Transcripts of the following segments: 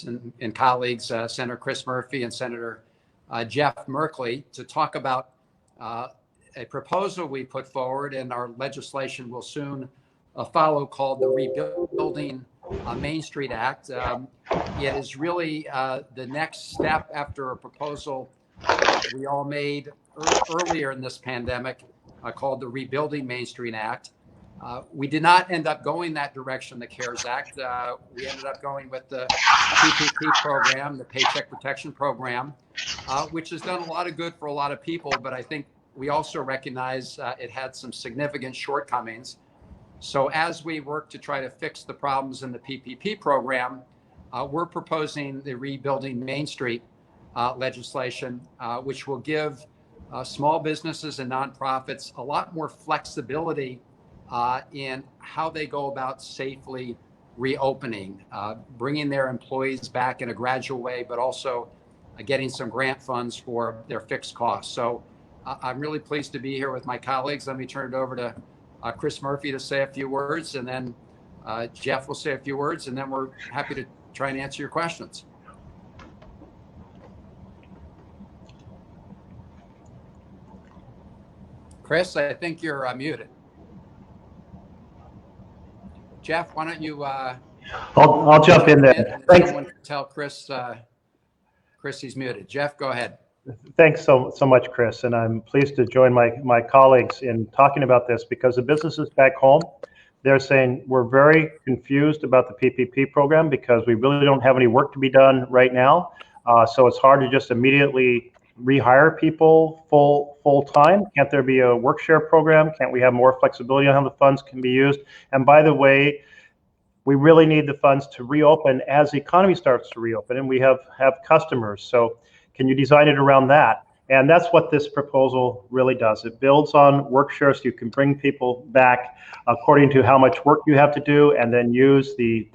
and colleagues, Senator Chris Murphy and Senator Jeff Merkley, to talk about a proposal we put forward, and our legislation will soon follow, called the Rebuilding Main Street Act. It is really the next step after a proposal we all made earlier in this pandemic called the Rebuilding Main Street Act. We did not end up going that direction, the CARES Act. We ended up going with the PPP program, the Paycheck Protection Program, which has done a lot of good for a lot of people, but I think we also recognize it had some significant shortcomings. So as we work to try to fix the problems in the PPP program, we're proposing the Rebuilding Main Street legislation, which will give small businesses and nonprofits a lot more flexibility in how they go about safely reopening, bringing their employees back in a gradual way, but also getting some grant funds for their fixed costs. So I'm really pleased to be here with my colleagues. Let me turn it over to Chris Murphy to say a few words, and then Jeff will say a few words, and then we're happy to try and answer your questions. Chris, I think you're muted. Jeff, why don't you? I'll jump in there. Thanks. Someone tell Chris he's muted. Jeff, go ahead. Thanks so much, Chris, and I'm pleased to join my colleagues in talking about this, because the businesses back home, they're saying we're very confused about the PPP program because we really don't have any work to be done right now. So it's hard to just immediately rehire people full time. Can't there be a work share program? Can't we have more flexibility on how the funds can be used? And by the way, we really need the funds to reopen as the economy starts to reopen, and we have customers. So can you design it around that? And that's what this proposal really does. It builds on work share, so you can bring people back according to how much work you have to do, and then use the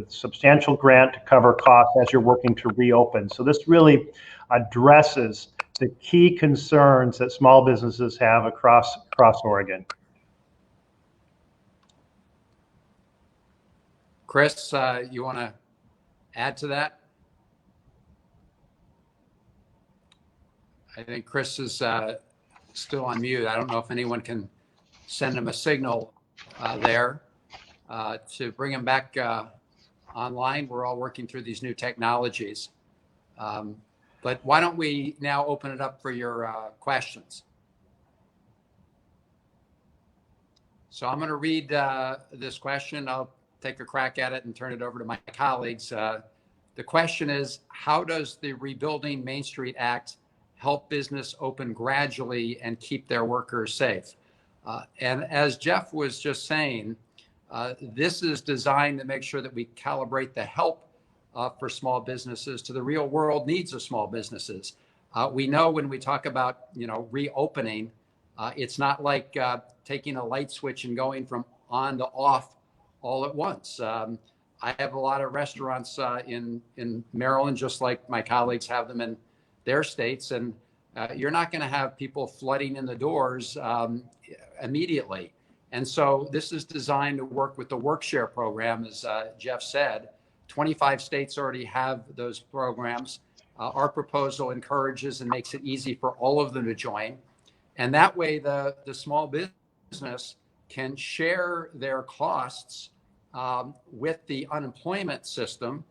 substantial grant to cover costs as you're working to reopen. So this really addresses the key concerns that small businesses have across Oregon. Chris, you want to add to that? I think Chris is still on mute. I don't know if anyone can send him a signal there to bring him back online. We're all working through these new technologies. But why don't we now open it up for your questions? So I'm going to read this question. I'll take a crack at it and turn it over to my colleagues. The question is, how does the Rebuilding Main Street Act help business open gradually and keep their workers safe? And as Jeff was just saying, this is designed to make sure that we calibrate the help for small businesses to the real world needs of small businesses. We know when we talk about, reopening, it's not like taking a light switch and going from on to off all at once. I have a lot of restaurants in Maryland, just like my colleagues have them in their states, and you're not going to have people flooding in the doors immediately. And so this is designed to work with the work share program, as Jeff said. 25 states already have those programs. Our proposal encourages and makes it easy for all of them to join. And that way the small business can share their costs with the unemployment system,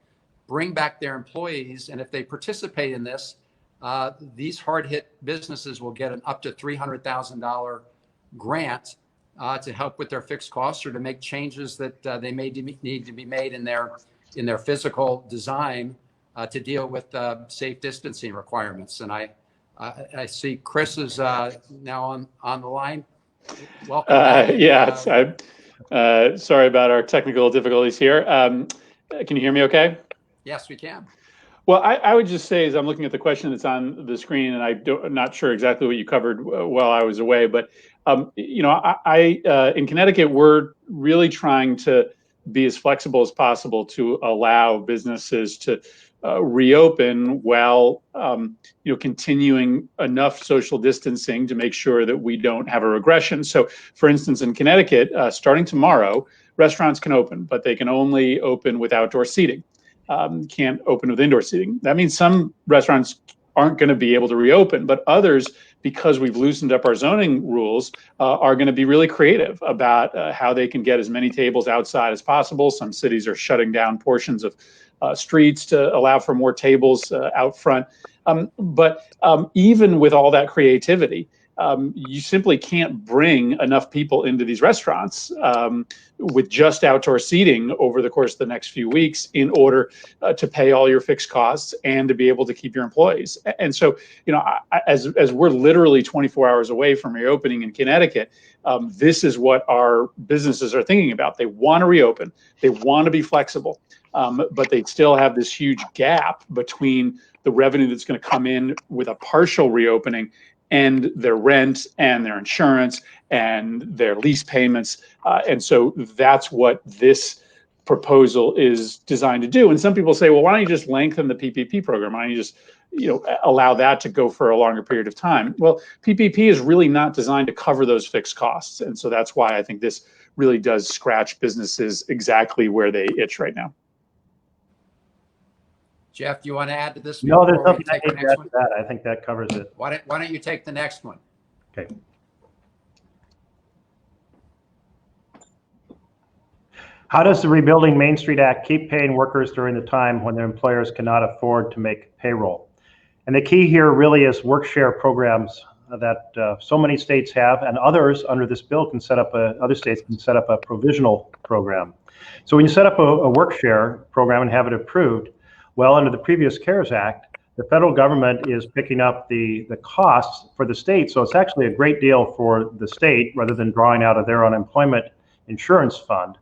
bring back their employees. And if they participate in this, these hard-hit businesses will get an up to $300,000 grant to help with their fixed costs or to make changes that they may need to be made in their physical design to deal with safe distancing requirements. And I see Chris is now on the line. Welcome. Yes, I'm sorry about our technical difficulties here. Can you hear me okay? Yes, we can. Well, I would just say, as I'm looking at the question that's on the screen, and I'm not sure exactly what you covered while I was away, but in Connecticut, we're really trying to be as flexible as possible to allow businesses to reopen while continuing enough social distancing to make sure that we don't have a regression. So, for instance, in Connecticut, starting tomorrow, restaurants can open, but they can only open with outdoor seating. can't open with indoor seating. That means some restaurants aren't going to be able to reopen, but others, because we've loosened up our zoning rules, are going to be really creative about how they can get as many tables outside as possible. Some cities are shutting down portions of streets to allow for more tables out front. But even with all that creativity, you simply can't bring enough people into these restaurants with just outdoor seating over the course of the next few weeks in order to pay all your fixed costs and to be able to keep your employees. And so, as we're literally 24 hours away from reopening in Connecticut, this is what our businesses are thinking about. They want to reopen, they want to be flexible, but they still have this huge gap between the revenue that's going to come in with a partial reopening and their rent and their insurance and their lease payments. And so that's what this proposal is designed to do. And some people say, well, why don't you just lengthen the PPP program? Why don't you just allow that to go for a longer period of time? Well, PPP is really not designed to cover those fixed costs. And so that's why I think this really does scratch businesses exactly where they itch right now. Jeff, do you want to add to this? No, there's nothing I need to add to that. I think that covers it. Why don't you take the next one? Okay. How does the Rebuilding Main Street Act keep paying workers during the time when their employers cannot afford to make payroll? And the key here really is work share programs that so many states have, and others under this bill can set up other states can set up a provisional program. So when you set up a work share program and have it approved, well, under the previous CARES Act, the federal government is picking up the costs for the state. So it's actually a great deal for the state rather than drawing out of their unemployment insurance fund.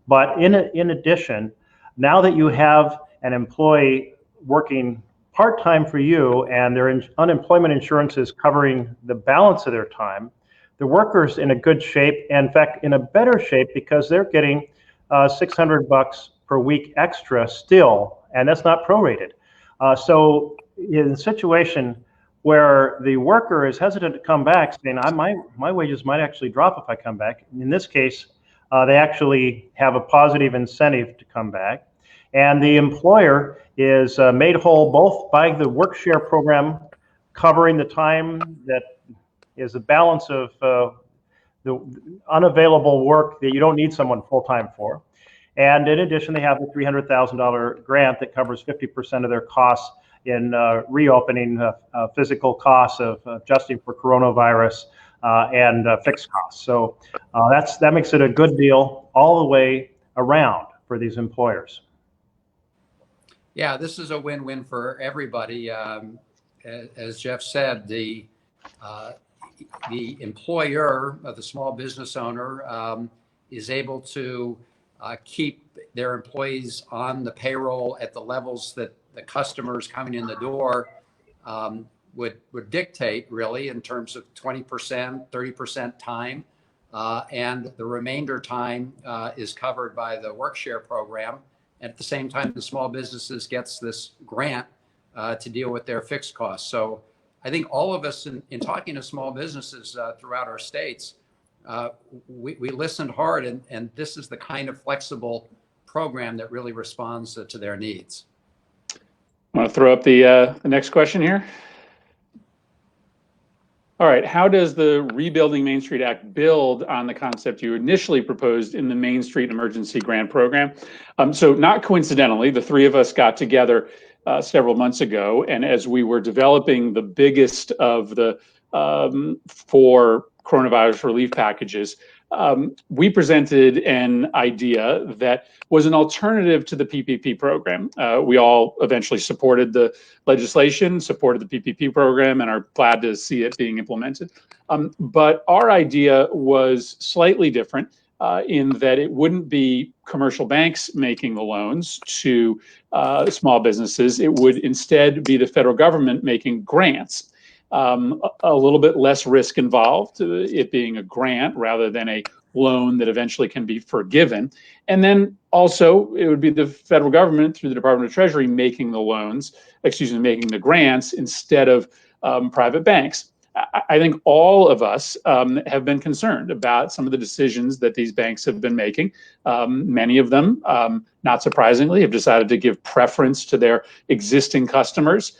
But in addition, now that you have an employee working part-time for you and their unemployment insurance is covering the balance of their time, the worker's in a good shape, and in fact, in a better shape because they're getting $600 per week extra still, and that's not prorated. So in a situation where the worker is hesitant to come back, saying, my wages might actually drop if I come back. In this case, they actually have a positive incentive to come back. And the employer is made whole both by the work share program covering the time that is the balance of the unavailable work that you don't need someone full-time for. And in addition, they have the $300,000 grant that covers 50% of their costs in reopening physical costs of adjusting for coronavirus and fixed costs. So that makes it a good deal all the way around for these employers. Yeah, this is a win-win for everybody. As Jeff said, the employer, the small business owner, is able to keep their employees on the payroll at the levels that the customers coming in the door would dictate, really, in terms of 20%, 30% time. And the remainder time is covered by the work share program. And at the same time, the small businesses gets this grant to deal with their fixed costs. So I think all of us in talking to small businesses throughout our states, we listened hard, and this is the kind of flexible program that really responds to their needs. I want to throw up the next question here. All right, how does the Rebuilding Main Street Act build on the concept you initially proposed in the Main Street Emergency Grant Program? So not coincidentally, the three of us got together several months ago, and as we were developing the biggest of the 4 coronavirus relief packages, we presented an idea that was an alternative to the PPP program. We all eventually supported the legislation, supported the PPP program, and are glad to see it being implemented. But our idea was slightly different in that it wouldn't be commercial banks making the loans to small businesses. It would instead be the federal government making grants. A little bit less risk involved, it being a grant rather than a loan that eventually can be forgiven. And then also it would be the federal government through the Department of Treasury making the loans, making the grants instead of private banks. I think all of us have been concerned about some of the decisions that these banks have been making. Many of them, not surprisingly, have decided to give preference to their existing customers.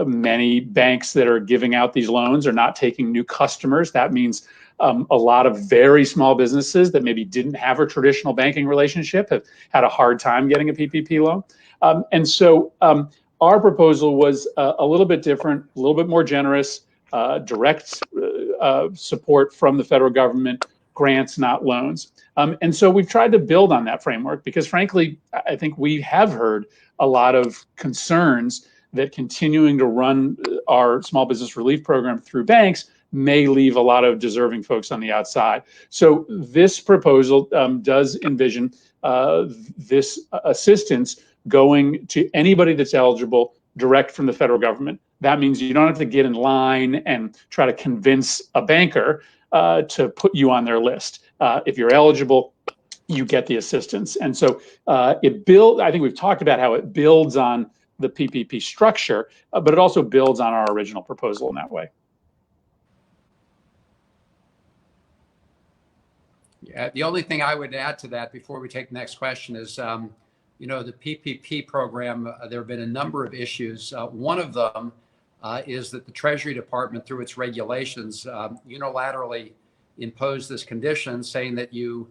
Many banks that are giving out these loans are not taking new customers. That means a lot of very small businesses that maybe didn't have a traditional banking relationship have had a hard time getting a PPP loan. And so our proposal was a little bit different, a little bit more generous, direct support from the federal government, grants, not loans. And so we've tried to build on that framework because, frankly, I think we have heard a lot of concerns that continuing to run our small business relief program through banks may leave a lot of deserving folks on the outside. So this proposal does envision this assistance going to anybody that's eligible direct from the federal government. That means you don't have to get in line and try to convince a banker to put you on their list. If you're eligible, you get the assistance. And so I think we've talked about how it builds on the PPP structure, but it also builds on our original proposal in that way. Yeah, the only thing I would add to that before we take the next question is, you know, the PPP program, there have been a number of issues. One of them is that the Treasury Department, through its regulations, unilaterally imposed this condition saying that you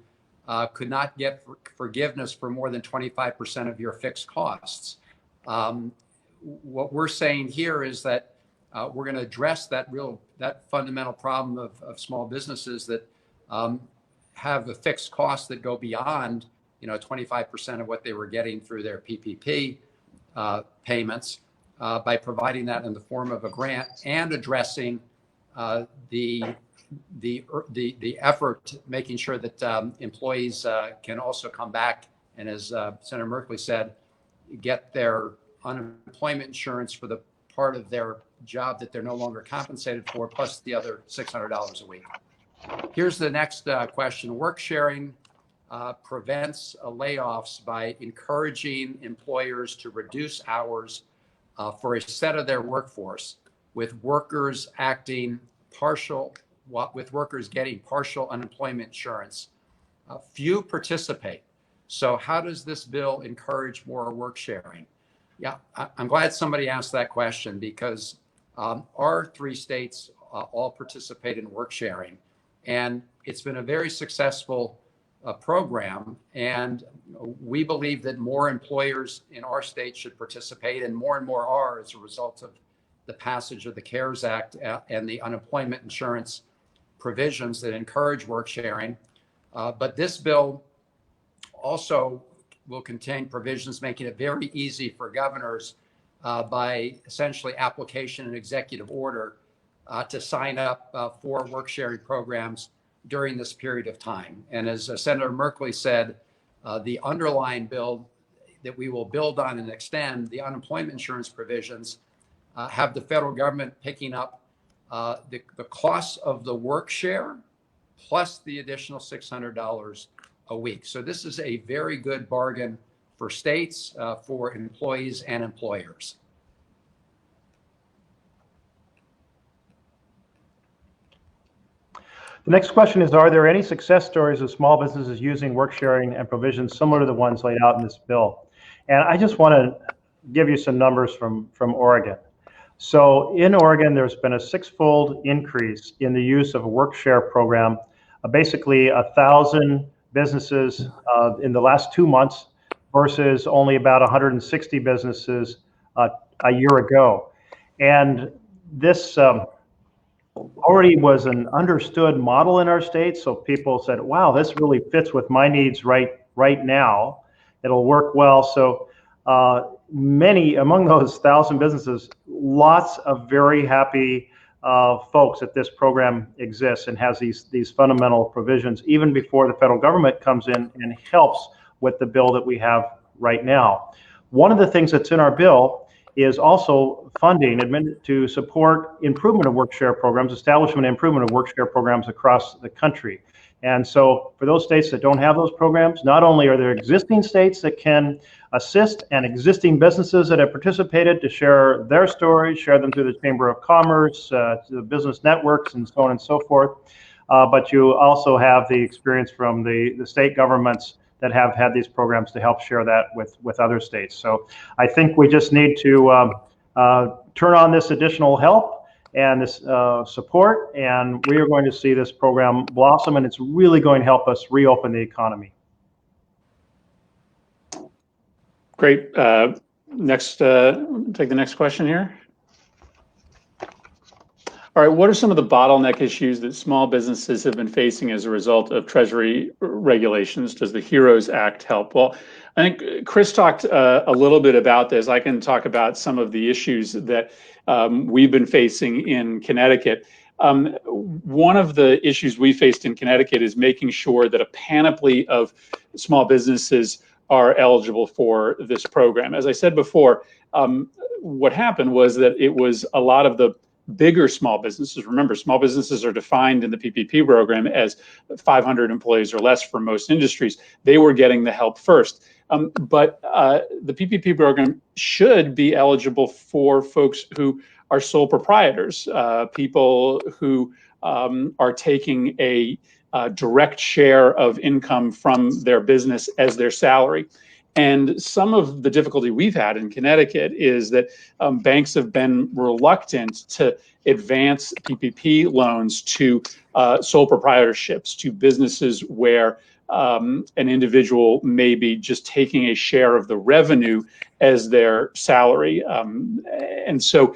could not get forgiveness for more than 25% of your fixed costs. What we're saying here is that we're going to address that fundamental problem of small businesses that have a fixed cost that go beyond, you know, 25% of what they were getting through their PPP payments by providing that in the form of a grant and addressing the effort, making sure that employees can also come back and, as Senator Merkley said, get their unemployment insurance for the part of their job that they're no longer compensated for, plus the other $600 a week. Here's the next question. Work sharing prevents layoffs by encouraging employers to reduce hours for a set of their workforce, with workers getting partial unemployment insurance. Few participate. So how does this bill encourage more work sharing? Yeah, I'm glad somebody asked that question because our 3 states all participate in work sharing. And it's been a very successful program. And we believe that more employers in our state should participate, and more are as a result of the passage of the CARES Act and the unemployment insurance provisions that encourage work sharing. But this bill also will contain provisions making it very easy for governors by essentially application and executive order to sign up for work sharing programs during this period of time. And as Senator Merkley said, the underlying bill that we will build on and extend, the unemployment insurance provisions, have the federal government picking up the costs of the work share plus the additional $600 a week. So this is a very good bargain for states, for employees and employers. The next question is, are there any success stories of small businesses using work sharing and provisions similar to the ones laid out in this bill? And I just want to give you some numbers from Oregon. So in Oregon, there's been a 6-fold increase in the use of a work share program, basically 1,000 businesses in the last 2 months versus only about 160 businesses a year ago. And this already was an understood model in our state. So people said, wow, this really fits with my needs right now. It'll work well. So many among those 1,000 businesses, lots of very happy folks that this program exists and has these fundamental provisions even before the federal government comes in and helps with the bill that we have right now. One of the things that's in our bill is also funding to support improvement of work share programs, establishment and improvement of work share programs across the country. And so for those states that don't have those programs, not only are there existing states that can assist and existing businesses that have participated to share their stories, share them through the Chamber of Commerce, to the business networks and so on and so forth, but you also have the experience from the state governments that have had these programs to help share that with other states. So I think we just need to turn on this additional help and this support, and we are going to see this program blossom, and it's really going to help us reopen the economy. Great. Next, take the next question here. All right, what are some of the bottleneck issues that small businesses have been facing as a result of Treasury regulations? Does the HEROES Act help? Well, I think Chris talked a little bit about this. I can talk about some of the issues that we've been facing in Connecticut. One of the issues we faced in Connecticut is making sure that a panoply of small businesses are eligible for this program. As I said before, what happened was that it was a lot of the bigger small businesses. Remember, small businesses are defined in the PPP program as 500 employees or less for most industries. They were getting the help first. But the PPP program should be eligible for folks who are sole proprietors, people who are taking a direct share of income from their business as their salary. And some of the difficulty we've had in Connecticut is that banks have been reluctant to advance PPP loans to sole proprietorships, to businesses where an individual may be just taking a share of the revenue as their salary. And so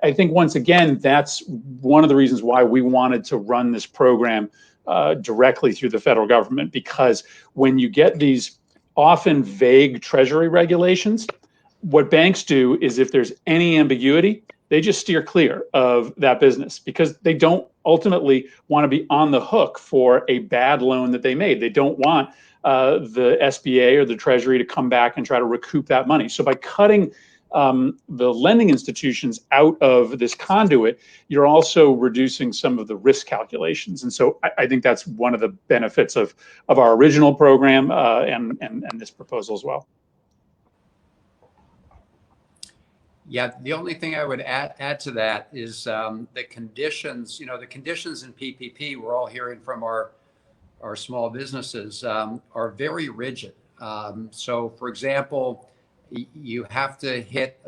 I think, once again, that's one of the reasons why we wanted to run this program directly through the federal government, because when you get these often vague Treasury regulations, what banks do is, if there's any ambiguity, they just steer clear of that business, because they don't ultimately want to be on the hook for a bad loan that they made. They don't want the SBA or the Treasury to come back and try to recoup that money. So by cutting the lending institutions out of this conduit, you're also reducing some of the risk calculations. And so I think that's one of the benefits of our original program and this proposal as well. Yeah, the only thing I would add to that is the conditions. You know, the conditions in PPP, we're all hearing from our small businesses, are very rigid. So, for example, you have to hit,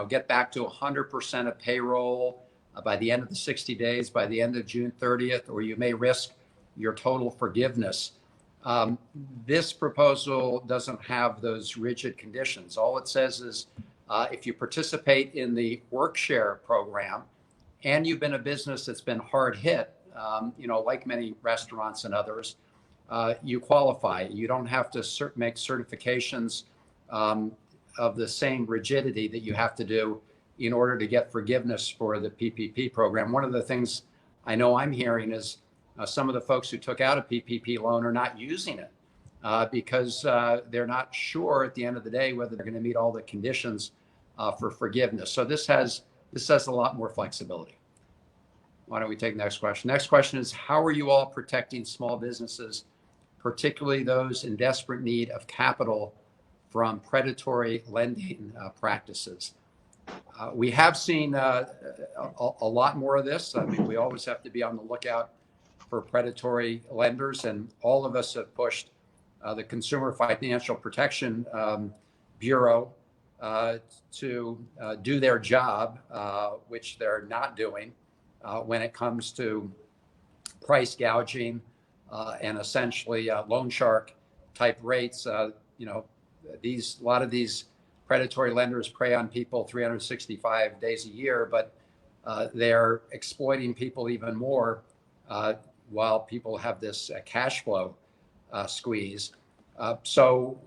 get back to 100% of payroll by the end of the 60 days, by the end of June 30th, or you may risk your total forgiveness. This proposal doesn't have those rigid conditions. All it says is if you participate in the WorkShare program and you've been a business that's been hard hit, like many restaurants and others, you qualify. You don't have to make certifications of the same rigidity that you have to do in order to get forgiveness for the PPP program. One of the things I know I'm hearing is some of the folks who took out a PPP loan are not using it because they're not sure at the end of the day whether they're going to meet all the conditions for forgiveness. So this has a lot more flexibility. Why don't we take the next question? Next question is, how are you all protecting small businesses, particularly those in desperate need of capital, from predatory lending practices? We have seen a lot more of this. I mean, we always have to be on the lookout for predatory lenders, and all of us have pushed the Consumer Financial Protection Bureau to do their job, which they're not doing when it comes to price gouging and essentially loan shark type rates. A lot of these predatory lenders prey on people 365 days a year, but they're exploiting people even more while people have this cash flow squeeze. So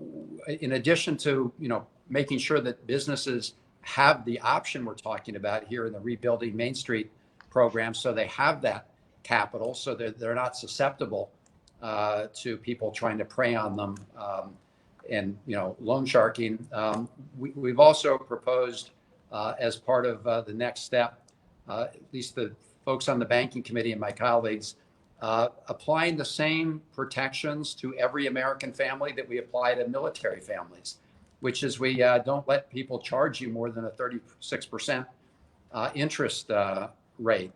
in addition to, making sure that businesses have the option we're talking about here in the Rebuilding Main Street program, so they have that capital, so that they're not susceptible to people trying to prey on them and loan sharking. We've also proposed as part of the next step, at least the folks on the banking committee and my colleagues, applying the same protections to every American family that we apply to military families, which is we don't let people charge you more than a 36% interest rate.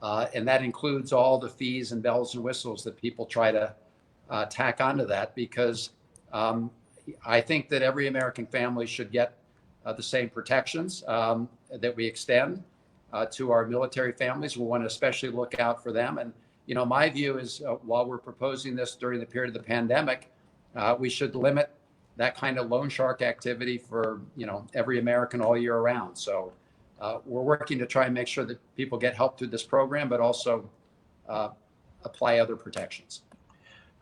And that includes all the fees and bells and whistles that people try to tack onto that, because I think that every American family should get the same protections that we extend to our military families. We want to especially look out for them. And, you know, my view is while we're proposing this during the period of the pandemic, we should limit that kind of loan shark activity for, you know, every American all year round. So we're working to try and make sure that people get help through this program, but also apply other protections.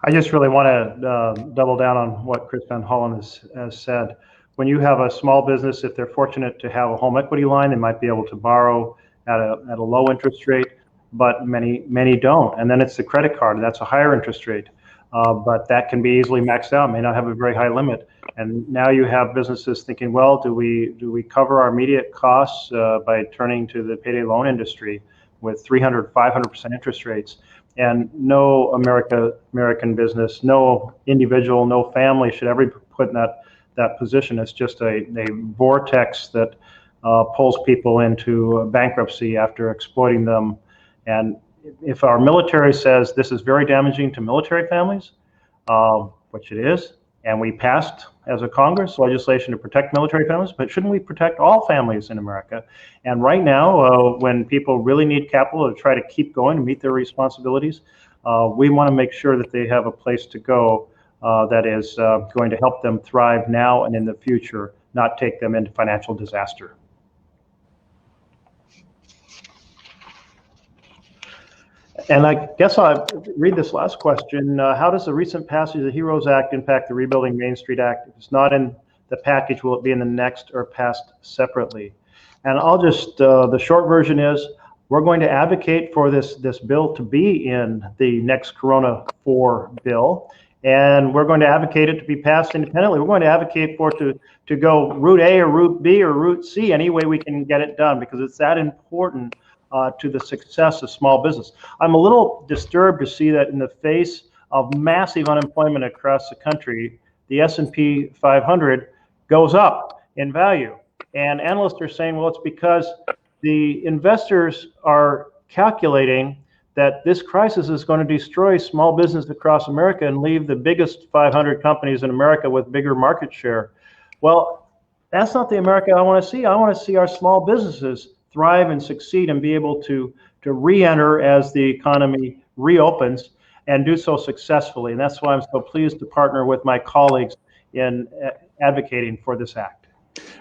I just really want to double down on what Chris Van Hollen has said. When you have a small business, if they're fortunate to have a home equity line, they might be able to borrow at a low interest rate, but many don't. And then it's the credit card, and that's a higher interest rate. But that can be easily maxed out, may not have a very high limit. And now you have businesses thinking, well, do we cover our immediate costs by turning to the payday loan industry with 300, 500% interest rates? And no American business, no individual, no family should ever be put in that position. It's just a vortex that pulls people into bankruptcy after exploiting them. And if our military says this is very damaging to military families, which it is, and we passed as a Congress legislation to protect military families, but shouldn't we protect all families in America? And right now, when people really need capital to try to keep going and meet their responsibilities, we want to make sure that they have a place to go that is going to help them thrive now and in the future, not take them into financial disaster. And I guess I'll read this last question. How does the recent passage of the HEROES Act impact the Rebuilding Main Street Act? If it's not in the package, will it be in the next or passed separately? And I'll just, the short version is, we're going to advocate for this bill to be in the next Corona 4 bill. And we're going to advocate it to be passed independently. We're going to advocate for it to go route A or route B or route C, any way we can get it done, because it's that important to the success of small business. I'm a little disturbed to see that in the face of massive unemployment across the country, the S&P 500 goes up in value. And analysts are saying, well, it's because the investors are calculating that this crisis is going to destroy small business across America and leave the biggest 500 companies in America with bigger market share. Well, that's not the America I want to see. I want to see our small businesses thrive and succeed and be able to re-enter as the economy reopens and do so successfully. And that's why I'm so pleased to partner with my colleagues in advocating for this act.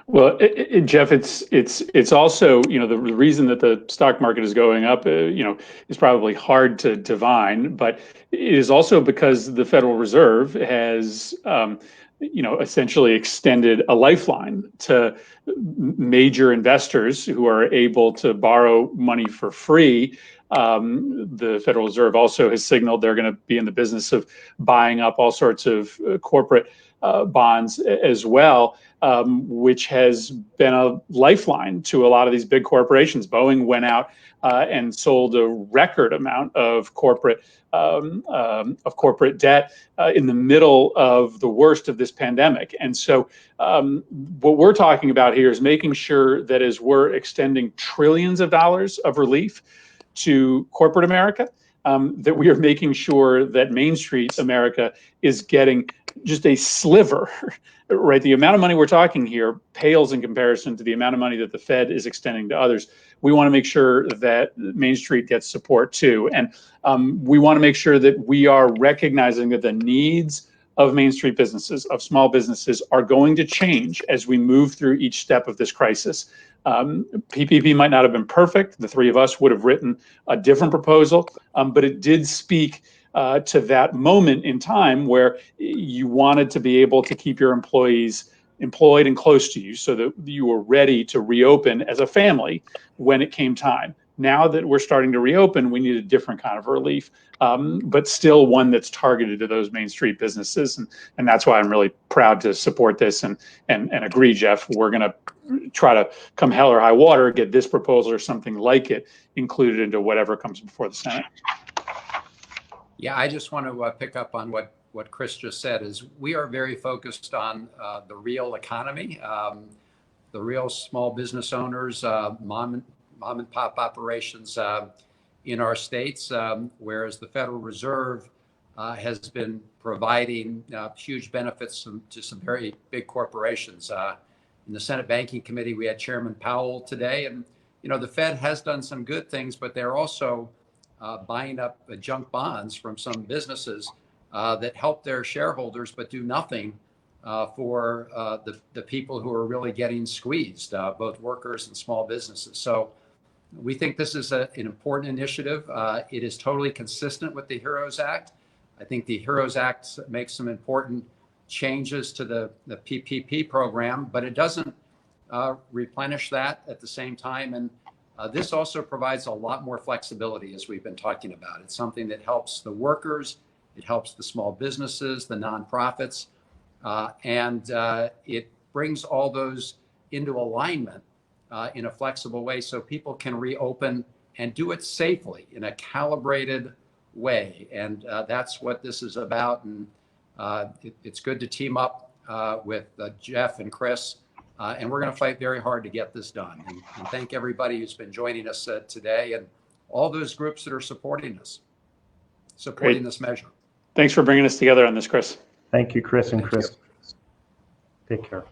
Well, Jeff, it's also, you know, the reason that the stock market is going up, you know, is probably hard to divine, but it is also because the Federal Reserve has, you know, essentially extended a lifeline to major investors who are able to borrow money for free. The Federal Reserve also has signaled they're going to be in the business of buying up all sorts of corporate bonds as well, which has been a lifeline to a lot of these big corporations. Boeing went out and sold a record amount of corporate debt in the middle of the worst of this pandemic. And so what we're talking about here is making sure that as we're extending trillions of dollars of relief to corporate America, that we are making sure that Main Street America is getting just a sliver, right? The amount of money we're talking here pales in comparison to the amount of money that the Fed is extending to others. We want to make sure that Main Street gets support too. And we want to make sure that we are recognizing that the needs of Main Street businesses, of small businesses, are going to change as we move through each step of this crisis. PPP might not have been perfect. The three of us would have written a different proposal, but it did speak to that moment in time where you wanted to be able to keep your employees employed and close to you so that you were ready to reopen as a family when it came time. Now that we're starting to reopen, we need a different kind of relief, but still one that's targeted to those Main Street businesses. And that's why I'm really proud to support this and agree, Jeff. We're going to try to, come hell or high water, get this proposal or something like it included into whatever comes before the Senate. Yeah, I just want to pick up on what Chris just said. Is we are very focused on the real economy, the real small business owners, mom and pop operations in our states, whereas the Federal Reserve has been providing huge benefits to some very big corporations. In the Senate Banking Committee, we had Chairman Powell today, and the Fed has done some good things, but they're also buying up junk bonds from some businesses that help their shareholders, but do nothing for the people who are really getting squeezed, both workers and small businesses. So we think this is an important initiative. It is totally consistent with the HEROES Act. I think the HEROES Act makes some important changes to the PPP program, but it doesn't replenish that at the same time. And this also provides a lot more flexibility, as we've been talking about. It's something that helps the workers, it helps the small businesses, the nonprofits, and it brings all those into alignment in a flexible way so people can reopen and do it safely in a calibrated way. And that's what this is about. And it's good to team up with Jeff and Chris. And we're going to fight very hard to get this done. And thank everybody who's been joining us today and all those groups that are supporting us, supporting this measure. Thanks for bringing us together on this, Chris. Thank you, Chris and Thank Chris. you. Take care.